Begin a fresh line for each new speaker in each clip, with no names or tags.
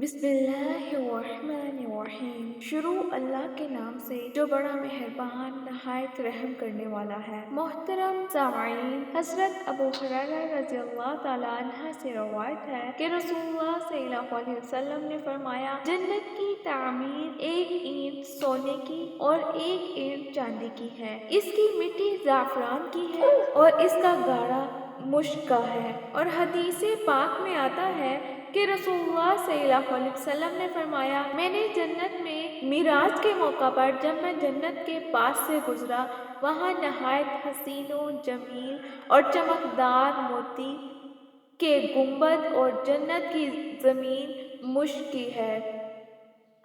بسم اللہ الرحمن الرحیم۔ شروع اللہ کے نام سے جو بڑا مہربان نہایت رحم کرنے والا ہے۔ محترم سامعین، حضرت ابو ہریرہ رضی اللہ تعالیٰ عنہ سے روایت ہے کہ رسول اللہ صلی اللہ علیہ وسلم نے فرمایا، جنت کی تعمیر ایک اینٹ سونے کی اور ایک اینٹ چاندی کی ہے۔ اس کی مٹی زعفران کی ہے اور اس کا گاڑا مشک کا ہے۔ اور حدیث پاک میں آتا ہے کہ رسول اللہ صلی اللہ علیہ وسلم نے فرمایا، میں نے جنت میں معراج کے موقع پر جب میں جنت کے پاس سے گزرا، وہاں نہایت حسین و جمیل اور چمکدار موتی کے گنبد اور جنت کی زمین مشک کی ہے۔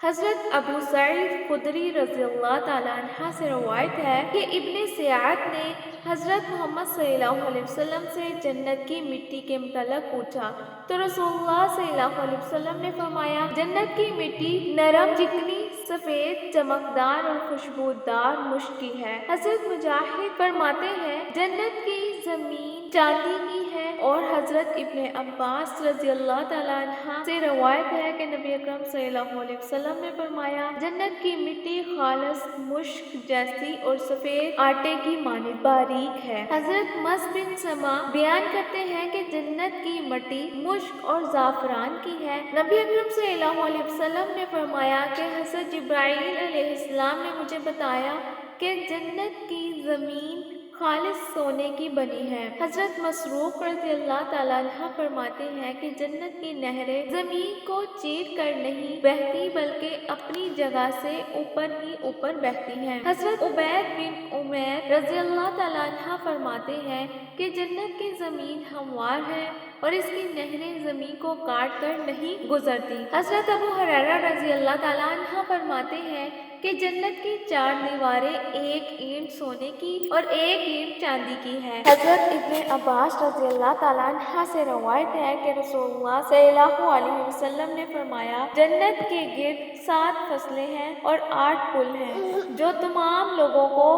حضرت ابو سعید خدری رضی اللہ تعالیٰ عنہ سے روایت ہے کہ ابن سیاط نے حضرت محمد صلی اللہ علیہ وسلم سے جنت کی مٹی کے متعلق پوچھا تو رسول اللہ صلی اللہ علیہ وسلم نے فرمایا، جنت کی مٹی نرم، چکنی، سفید، چمکدار اور خوشبودار مشک کی ہے۔ حضرت مجاہد فرماتے ہیں، جنت کی زمین چاندی کی ہے۔ اور حضرت ابن عباس رضی اللہ تعالیٰ عنہ سے روایت ہے کہ نبی اکرم صلی اللہ علیہ وسلم نے فرمایا، جنت کی مٹی خالص مشک جیسی اور سفید آٹے کی مانند باریک ہے۔ حضرت مس بن سما بیان کرتے ہیں کہ جنت کی مٹی مشک اور زعفران کی ہے۔ نبی اکرم صلی اللہ علیہ وسلم نے فرمایا کہ حضرت جبرائیل علیہ السلام نے مجھے بتایا کہ جنت کی زمین خالص سونے کی بنی ہے۔ حضرت مسروق رضی اللہ تعالیٰ عنہ فرماتے ہیں کہ جنت کی نہریں زمین کو چیر کر نہیں بہتی بلکہ اپنی جگہ سے اوپر ہی اوپر بہتی ہیں۔ حضرت عبید بن عمیر رضی اللہ تعالیٰ عنہ فرماتے ہیں کہ جنت کی زمین ہموار ہے اور اس کی نہریں زمین کو کاٹ کر نہیں گزرتی۔ حضرت ابو ہریرہ رضی اللہ تعالیٰ عنہ فرماتے ہیں کہ جنت کی 4 دیواریں ایک اینٹ سونے کی اور ایک اینٹ چاندی کی ہے۔ حضرت ابن عباس رضی اللہ تعالیٰ عنہ سے روایت ہے کہ رسول اللہ صلی اللہ علیہ وسلم نے فرمایا، جنت کے گرد 7 فصلیں ہیں اور 8 پل ہیں جو تمام لوگوں کو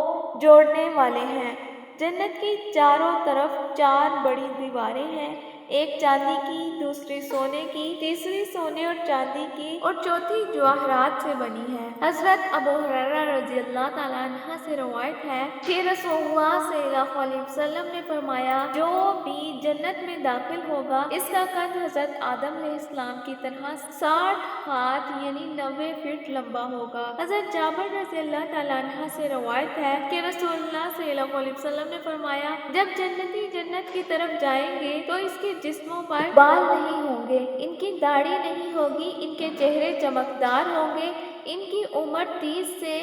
جوڑنے والے ہیں۔ جنت کی چاروں طرف 4 بڑی دیواریں ہیں، ایک چاندی کی، دوسری سونے کی، تیسری سونے اور چاندی کی اور چوتھی جواہرات سے بنی ہے۔ حضرت ابو ہریرہ رضی اللہ تعالیٰ عنہ سے روایت ہے کہ رسول اللہ صلی اللہ علیہ وسلم نے فرمایا، جو بھی جنت میں داخل ہوگا اس کا قد حضرت آدم علیہ السلام کی طرح 60 ہاتھ یعنی 90 فٹ لمبا ہوگا۔ حضرت جابر رضی اللہ تعالیٰ عنہ سے روایت ہے کہ رسول اللہ صلی اللہ علیہ وسلم نے فرمایا، جب جنتی جنت کی طرف جائیں گے تو اس کے جسموں پر بال نہیں ہوں گے، ان کی داڑھی نہیں ہوگی، ان کے چہرے چمکدار ہوں گے، ان کی عمر 30 سے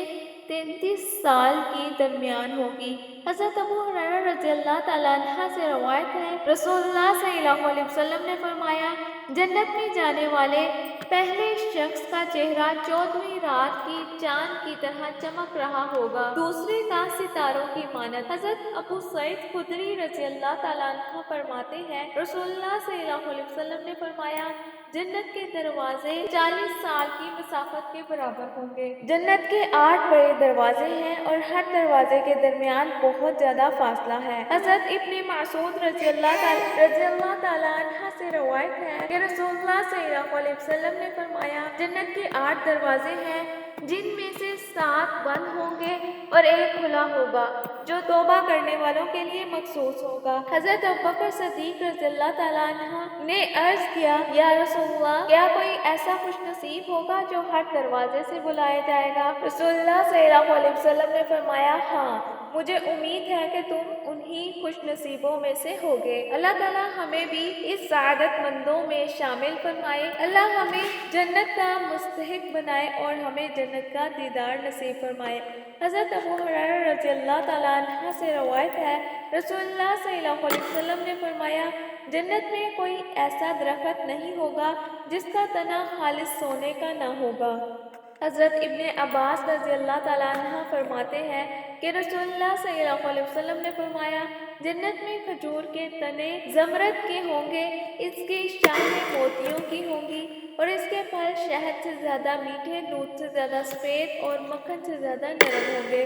33 سال کے درمیان ہوگی۔ حضرت ابو ہریرہ رضی اللہ تعالیٰ عنہ سے روایت ہے، رسول اللہ صلی اللہ علیہ وسلم نے فرمایا، جنت میں جانے والے پہلے شخص کا چہرہ 14ویں رات کی چاند کی طرح چمک رہا ہوگا، دوسرے کا ستاروں کی مانند۔ حضرت ابو سعید خدری رضی اللہ تعالیٰ عنہ فرماتے ہیں، رسول اللہ صلی اللہ علیہ وسلم نے فرمایا، جنت کے دروازے 40 سال کی مسافت کے برابر ہوں گے۔ جنت کے 8 بڑے دروازے ہیں اور ہر دروازے کے درمیان بہت زیادہ فاصلہ ہے۔ حضرت ابن مسعود رضی اللہ تعالیٰ عنہ سے روایت ہے کہ رسول اللہ صلی اللہ علیہ وسلم نے فرمایا، جنت کے 8 دروازے ہیں جن میں سے 7 بند ہوں گے اور ایک کھلا ہوگا جو توبہ کرنے والوں کے لیے مخصوص ہوگا۔ حضرت ابوبکر صدیق رضی اللہ تعالیٰ عنہ نے عرض کیا، یا رسول اللہ، کیا کوئی ایسا خوش نصیب ہوگا جو ہر دروازے سے بلایا جائے گا؟ رسول اللہ صلی اللہ علیہ وسلم نے فرمایا، ہاں، مجھے امید ہے کہ تم انہی خوش نصیبوں میں سے ہوگے۔ اللہ تعالیٰ ہمیں بھی اس سعادت مندوں میں شامل فرمائے۔ اللہ ہمیں جنت کا مستحق بنائے اور ہمیں جنت کا دیدار نصیب فرمائے۔ حضرت ابو ہریرہ رضی اللہ تعالیٰ عنہ سے روایت ہے، رسول اللہ صلی اللہ علیہ وسلم نے فرمایا، جنت میں کوئی ایسا درخت نہیں ہوگا جس کا تنا خالص سونے کا نہ ہوگا۔ حضرت ابن عباس رضی اللہ تعالیٰ عنہ فرماتے ہیں کہ رسول اللہ صلی اللہ علیہ وسلم نے فرمایا، جنت میں کھجور کے تنے زمرد کے ہوں گے، اس کی شاخیں موتیوں کی ہوں گی اور اس کے پھل شہد سے زیادہ میٹھے، دودھ سے زیادہ سفید اور مکھن سے زیادہ نرم ہوں گے۔